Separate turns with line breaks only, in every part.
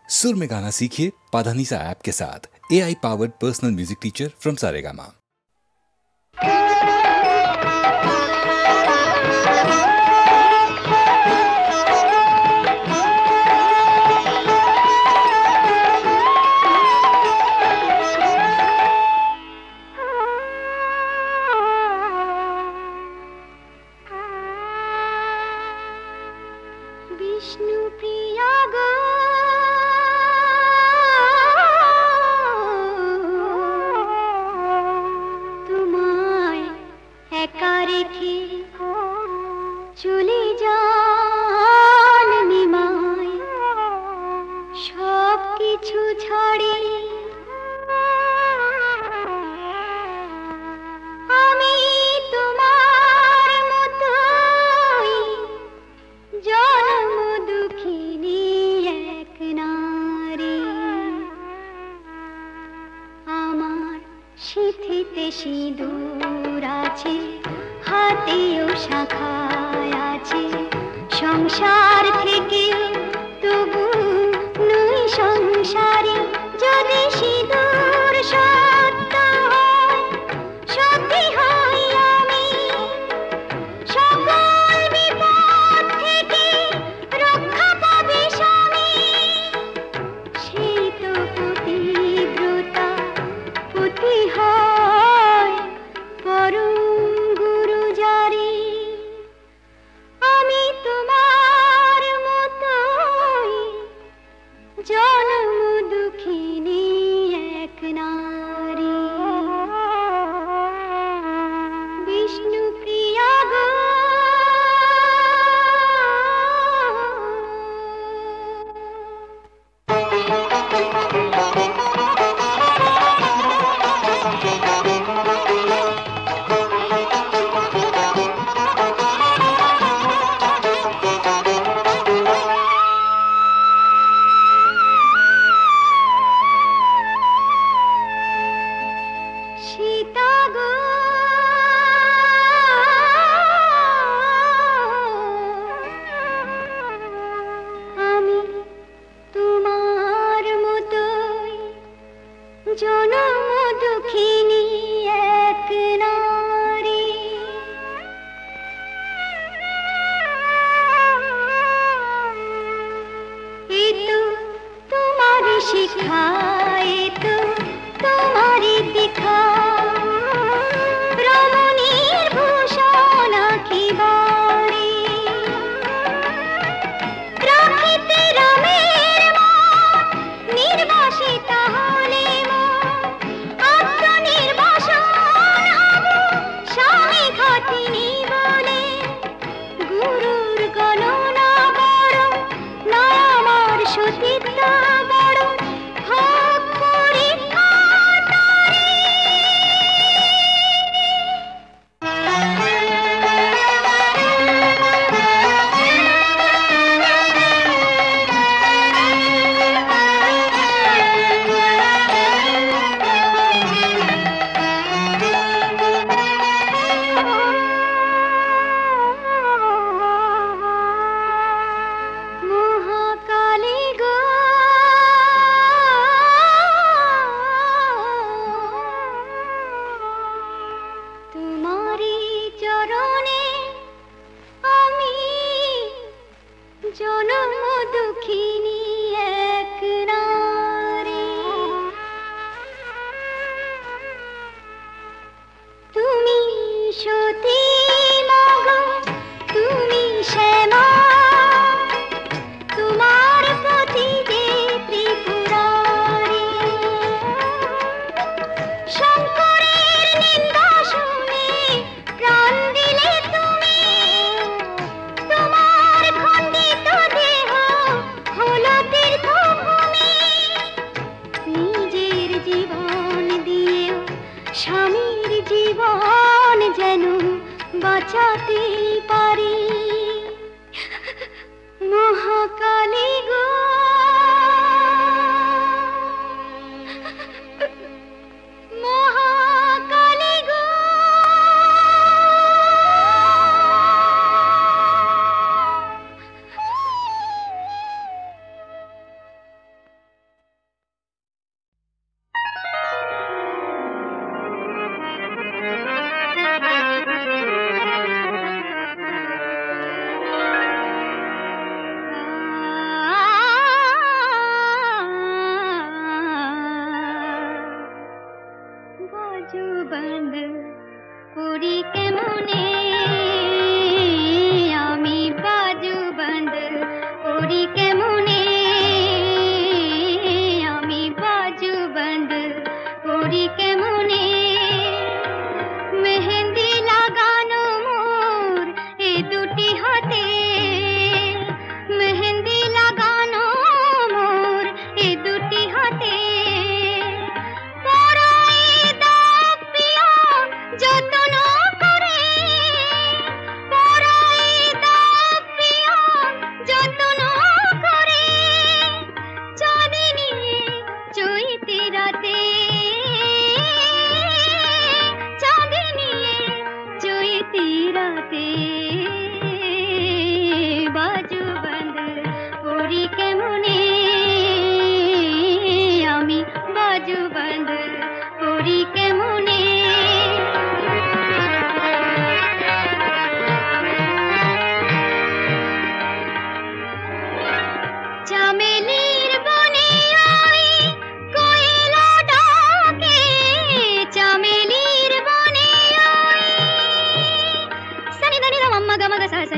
सुर में गाना सीखिए पाधानीसा ऐप के साथ। AI powered personal music teacher from Saregama.
সিঁদুর আছে হাতেও শাখায় আছে সংসার থেকে তবু নই সংসারে যদি সিঁদুর সত্য হয় সত্যি হয় আমি সকল বিপদ থেকে রক্ষা পাবে স্বামী সেই তো পতিব্রতা পতি হয় পরম গুরু জারি আমি তোমার মতোই জন্ম দুঃখিনী এক নারী বিষ্ণু প্রিয়া গো জনম দুঃখিনী এক নারী এ তো তোমারি শিক্ষা এ তো তোমারি দেখা রমণীর ভূষণ আঁকিবারে রাখিতে রামের মন নির্বাসিতা হলে গুরুর গণনা বড় নয় আমার সতীত্ব বড় ভাগ পরীক্ষা জনম দুঃখিনী এক নারী তুমি সতী মগ তুমি শ্যামা তোমার পতি যে ত্রিপুরারি শঙ্করের নিন্দা শুনে প্রাণ দিলে তুমি তোমার খণ্ডিত দেহ হলো তীর্থভূমি নিজের জীবন দিয়েও স্বামীর জীবন যেন বাঁচাতে পারি মহাকালী গো মহাকালী গো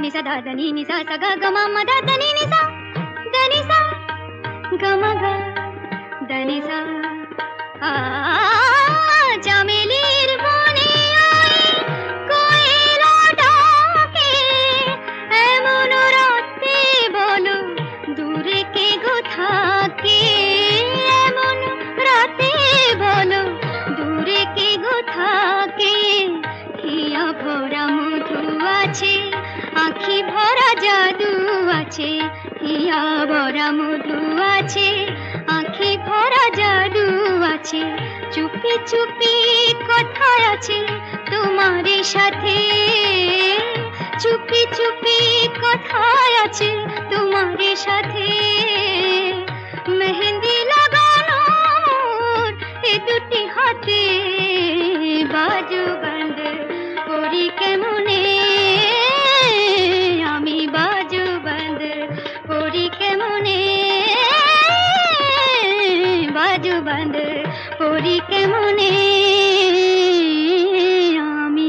ni sa da da ni sa sa ga ga ma ma da da ni sa ga ma ga da ni sa চামেলির বনে আয় কোয়েলা ডাকে এমন রাতে বলো দূরে কে গো থাকে এমন রাতে বলো দূরে কে গো থাকে হিয়া ভরা মধু আছে আঁখি ভরা জাদু আছে হিয়া ভরা মধু আছে আঁখি ভরা জাদু আছে চুপি চুপি কথা আছে তোমার সাথে চুপি চুপি কথা আছে তোমার সাথে মেহেন্দি লাগানো এ দুটি হাতে বাজু বন্ধ করি কেমনে আমি বাজু বন্ধ করি কেমনে বাজু বন্ধ করি কেমনে আমি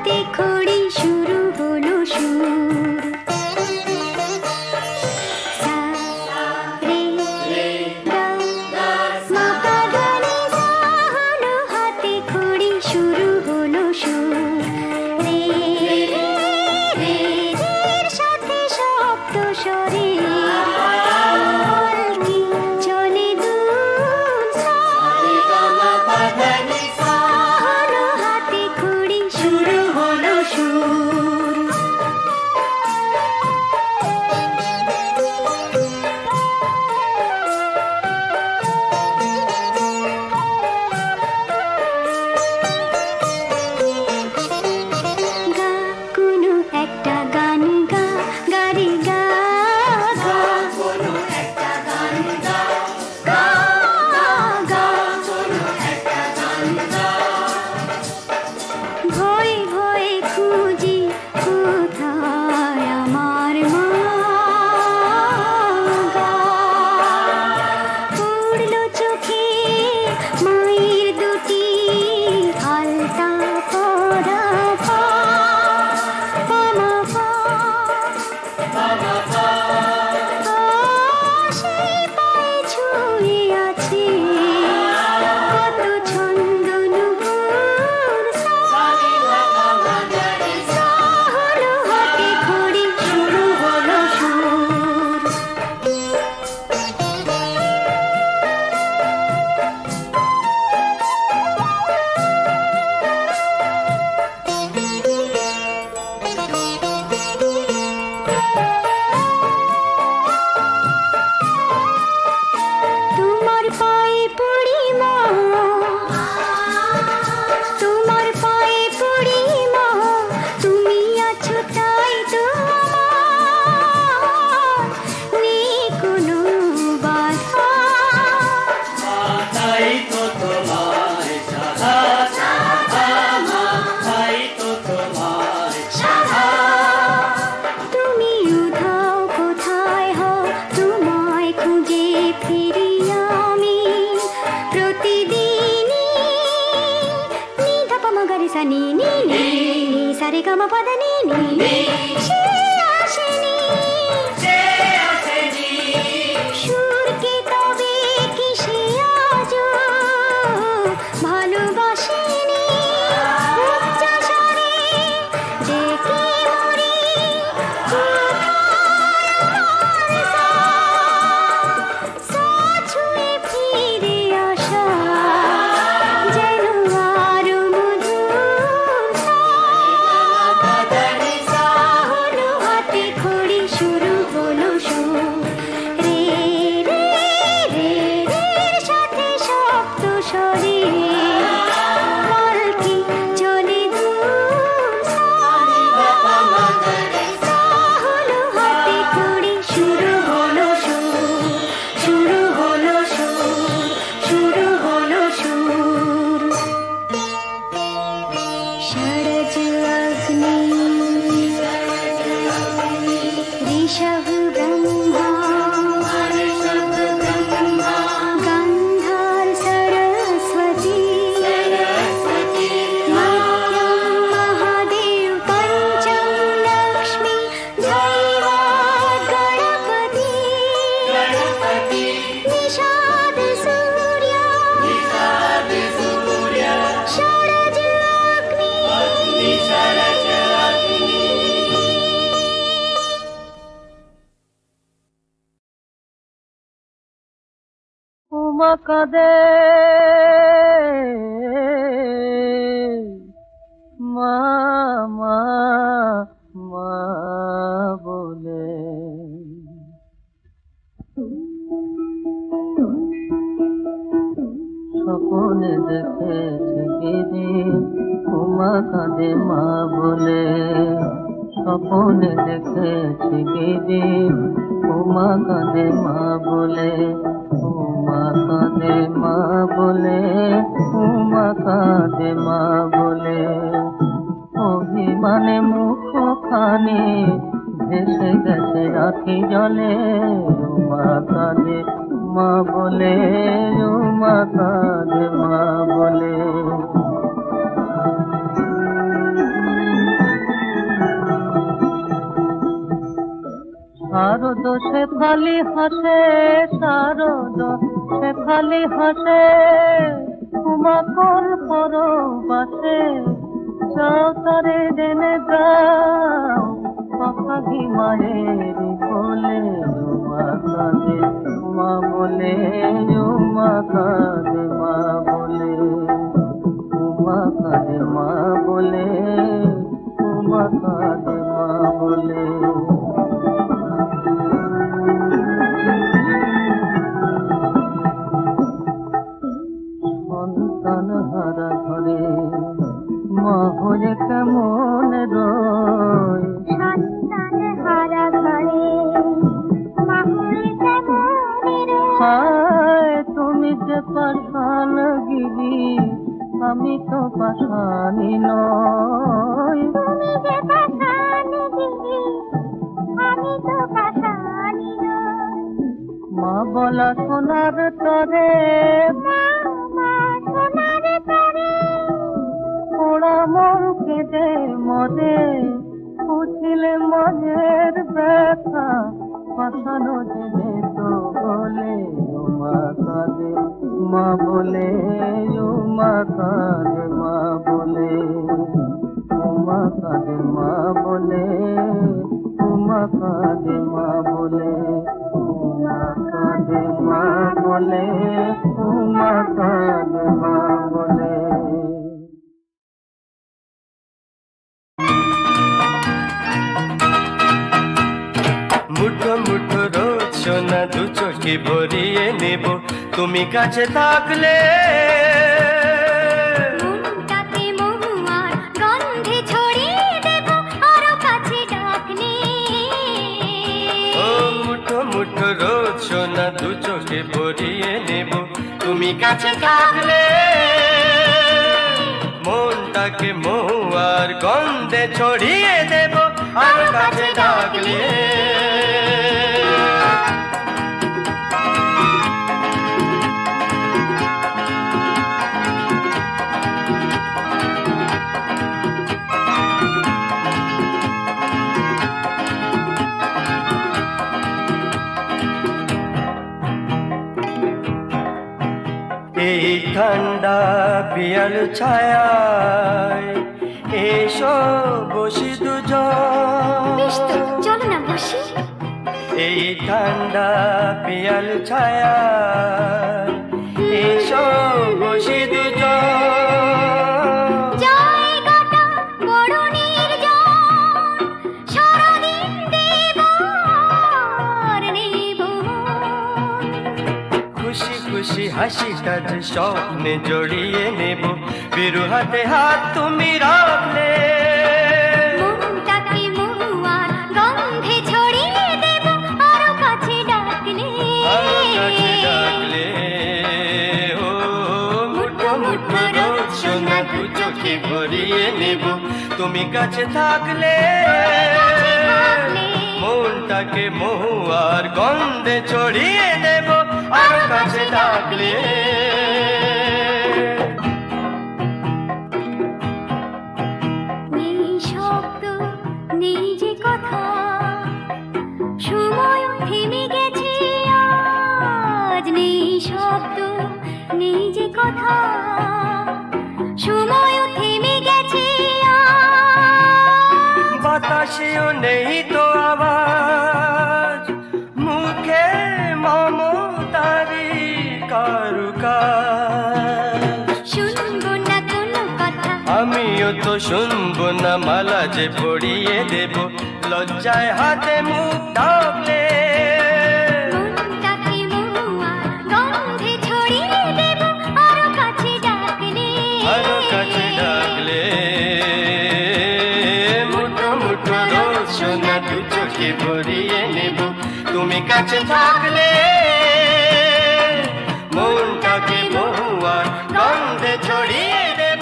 হাতে খড়ি শুরু হলো সুর সা রে গা মা পা ধা নি সা হলো হাতে খড়ি শুরু হলো সুর রে রে রে রের সাথে শব্দ স্বরে পালকি চলে দূর সা রে গা মা পা ধা নি সা হলো হাতে খড়ি শুরু হলো সুর গা কোনো একটা গান গা গারে গা গা কোনো একটা গান গা গা গা কোনো একটা গান গা ভয়ে ভয়ে খুঁজি কোথায় আমার মা গা পড়লো চোখে মায়ের দুটি আলতা পরা পা মা পা সেই পায়ে ছুঁয়ে আছে কত ছন্দন ফুল সা হলো হাতে খড়ি শুরু হলো সুর তোমার পায়ে পড়ি মা তোমার পায়ে পড়ি মা তুমি আছো তাই তো আমার নেই কোনো বাধা
তাই তো তোমার সাধা সাধা মা তাই তো তোমার সাধা
তুমি উধাও কোথায় হও তোমায় খুঁজে ফিরি আমি প্রতিদিনই নি ধা পা মা গা রে সা নি নি নি নি সা রে গা মা পা ধা নি নি সে আসেনি
সে আসেনি
সুরকে তবে কিসে আজো ভালোবাসেনি উচ্চস্বরে ডেকে মরি কোথায় আমার সা ছুঁয়ে ফিরে আসা যেন আরো মধুর সা হলো হাতে খড়ি শুরু হলো সুর রে রে রে রের সাথে শব্দ স্বরে পালকি চলে দূর সা হলো হাতে খড়ি শুরু হলো সুর শুরু হলো সুর শুরু হলো সুর षडज अग्नि ऋषभ ब्रह्मा गन्धार सरस्वती मध्यम महादेव पंचम लक्ष्मी दैवा गणपति निषाद सूर्य षडज अग्नि
উমা কাঁদে মা মা মা বলে স্বপ্নে দেখেছি গিরি উমা কাঁদে মা বলে স্বপ্নে দেখেছি গিরি উমা কাঁদে মা বলে উমা কাঁদে মা বলে উমা কাঁদে মা বলে অভিমানে মুখ খানি ভেসে গেছে রাখি জলে উমা কাঁদে মা বলে উমা কাঁদে মা বলে শেফালি হাসে শারদ শেফালি হাসে উমাকর পরবাসে যাও তারে জেনে যাও পাখি মায়ের বলে উমা কাঁদে মা বলে উমা কাঁদে মা বলে উমা কাঁদে মা বলে উমা কাঁদে মা বলে সন্তান হারা ঘরে মা হয়ে কেমন রয়
সন্তান হারা ঘরে মা হয়ে কেমন
হায় তুমি যে পাষাণ গিরি আমি তো পাষাণী নই
তুমি যে পাষাণ গিরি আমি তো পাষাণী নই
মা বলা সোনার তরে
মা সোনার তরে
পোড়া মন কেঁদে মরে বুঝিলে মনের ব্যথা পাশানো জেনে তো বলে উমা কাঁদে মা বলে উমা কাঁদে মা বলে উমা কাঁদে মা বলে উমা কাঁদে মা বলে উমা কাঁদে মা বলে উমা কাঁদে মা বলে
মুঠো মুঠো রোজ সোনা দু চোখে ভরিয়ে নেব তুমি কাছে থাকলে
মনটাকে মহুয়ার গন্ধে ছড়িয়ে দেব আরো কাছে ডাকলে
ও মুঠো মুঠো রোজ সোনা দু চোখে ভরিয়ে নেব তুমি কাছে থাকলে মনটাকে মহুয়ার গন্ধে ছড়িয়ে দেব আরো কাছে ডাকলে এই ঠান্ডা পিয়াল ছায়ায় এসো বসি দুজন
বেশ তো চলো না বসি
এই ঠান্ডা পিয়াল ছায়ায় এসো বসি দুজন
জায়গাটা বড় নির্জন সারাদিন দেব আর নেব
খুশি খুশি হাসিটা যে স্বপ্নে জড়িয়ে নেব বিরু হাতে হাত তুমি রাখলে
মনটাকে মহুয়ার গন্ধে ছড়িয়ে দেব আরো কাছে ডাকলে
আরো কাছে ডাকলে ও মুঠো মুঠো রোজ সোনা দু চোখে ভরিয়ে নেব তুমি কাছে থাকলে মনটাকে মহুয়ার গন্ধে ছড়িয়ে দেব আরো কাছে ডাকলে
নেই শব্দ নেই যে কথা সময় থেমে গেছে আজ নেই শব্দ নেই যে কথা সময় থেমে গেছে আজ
বাতাসেও নেই তো আওয়াজ মুখে মমতারি কারুকাজ
শুনবো না কোনো কথা
আমিও তো শুনবো না মালা যে পড়িয়ে দেব লজ্জায় হাতে মুখ ঢাকলে
মনটাকে মহুয়া গন্ধে ছড়িয়ে দেব আরো কাছে ডাকলে
আরো কাছে ডাকলে মুঠো মুঠো রোজ সোনা দু চোখে ভরিয়ে নেব তুমি কাছে থাকলে মনটাকে মহুয়ার গন্ধে ছড়িয়ে দেব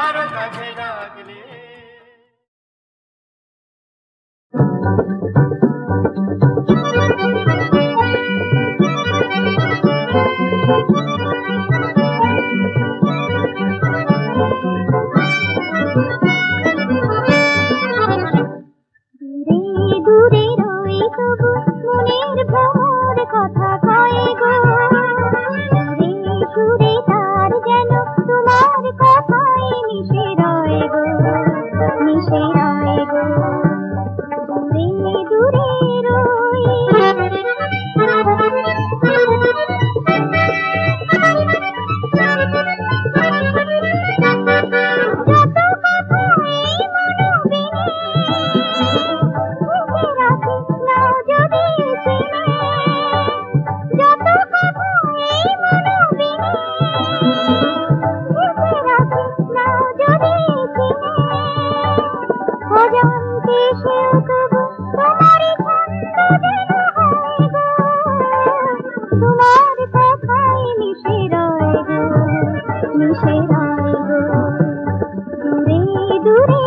আরো কাছে ডাকলে
দূরে দূরে রই তবু মনের এসেও তবু তোমারই ছন্দ যেন হয় গো, তোমার কথাই মিশে রয় গো, মিশে রয় গো, দূরে দূরে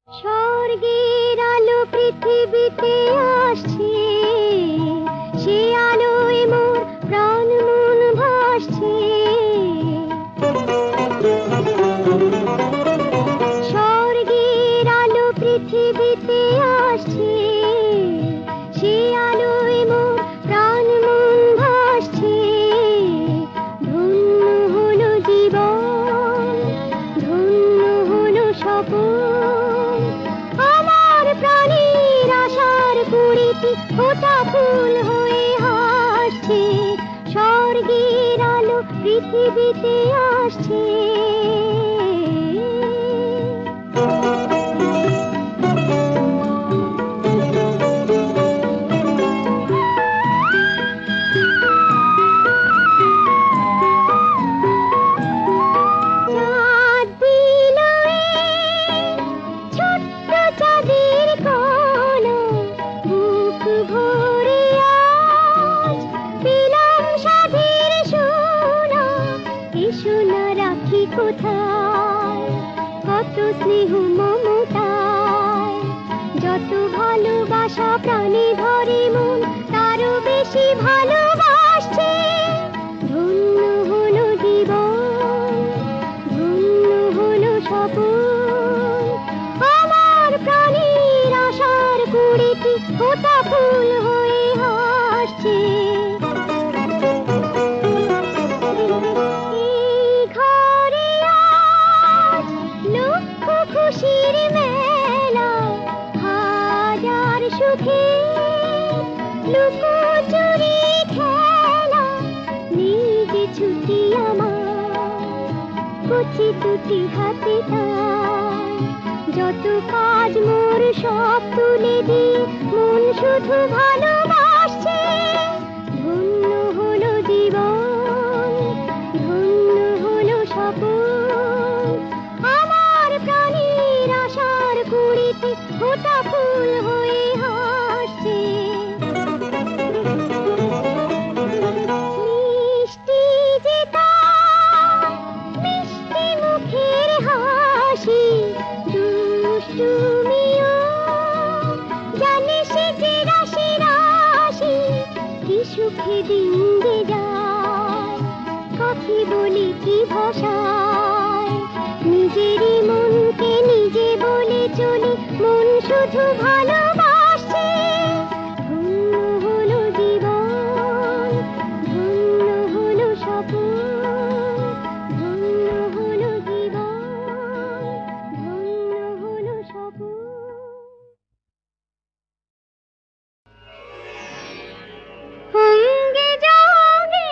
স্বর্গের আলো পৃথিবীতে আসছে, সে আলোয় মোর প্রাণ মন ভাসছে। স্বর্গের আলো পৃথিবীতে আসছে, সে আলোয় মোর প্রাণ মন ভাসছে। ধন্য হলো জীবন, ধন্য হলো স্বপন, আমার প্রাণের আশার কুড়িটি ফোটা ফুল হয়ে হাসছে। স্বর্গের আলো পৃথিবীতে আসছে। স্নেহ মমতায় যত ভালোবাসা প্রাণে ভরে মন, তারও বেশি ভালোবাসছে। ধন্য হলো জীবন, ধন্য হলো স্বপন, আমার প্রাণের আশার কুড়িটি ফোটা ফুল হয়ে হাসছে। খুশির মেলা, হাজার সুখে লুকোচুরি খেলা, নিজে ছুটি আমার কচি দুটি হাতে তাই। যত কাজ মোর সব তুলে দিয়ে মন শুধু ভালোবাসছে। ধন্য হলো জীবন, ধন্য হলো স্বপন, আমার প্রাণের আশার কুড়িটি ফোটা ফুল হয়ে হাসছে। মিষ্টি যে তার মিষ্টি মুখের হাসি, দুষ্টুমিও জানে সে যে রাশি রাশি। কি সুখে দিন যে যায়, কাকে বলি কি ভাষায়, নিজেরই মনকে নিজে বলে চলি, মন শুধু ভালোবাসছে। ধন্য হলো জীবন, ধন্য হলো স্বপন, ধন্য হলো জীবন, ধন্য হলো স্বপন। होंगे जाओगे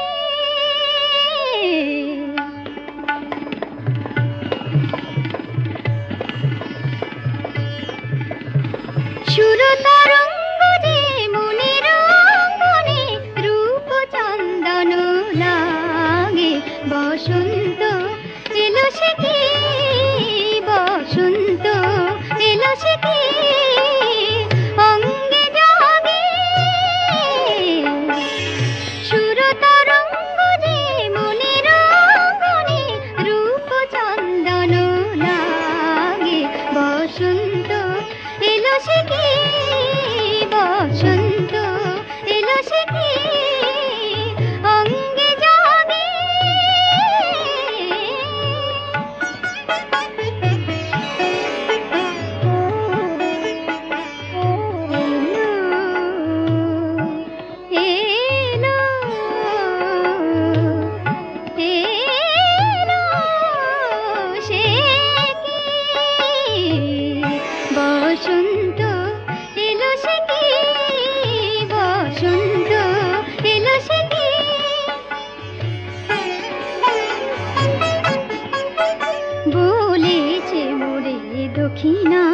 বলেছে মোরে দক্ষিণা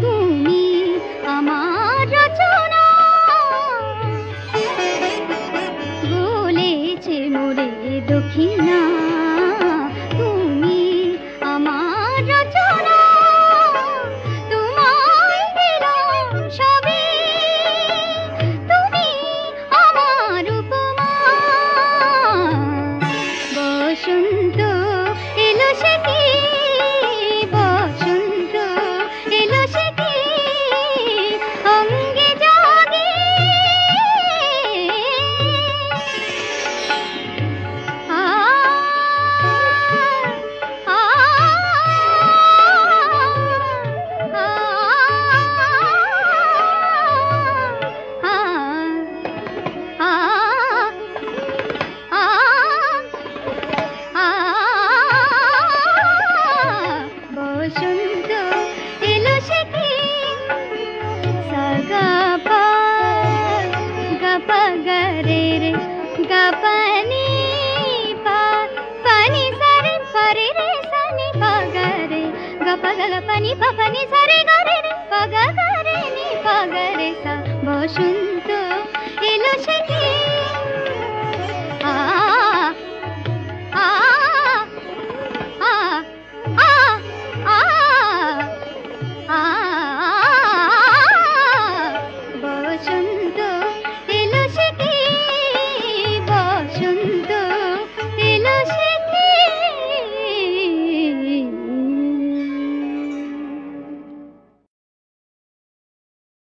তুমি আমার রচনা, বলেছে মোরে দক্ষিণা তুমি আমার রচনা, তোমায় দিলাম সবে তুমি আমার উপমা। বসন্ত এলো সে কি, বসন্ত এলো সে কি অঙ্গে জাগে, আ আ বসন্ত এলো সে কি সাগা পা গা পা গা রে রে গা পানি পা পানি সারে পারে রে সানি পা গা রে গা পা গা গা পানি পা পানি সারে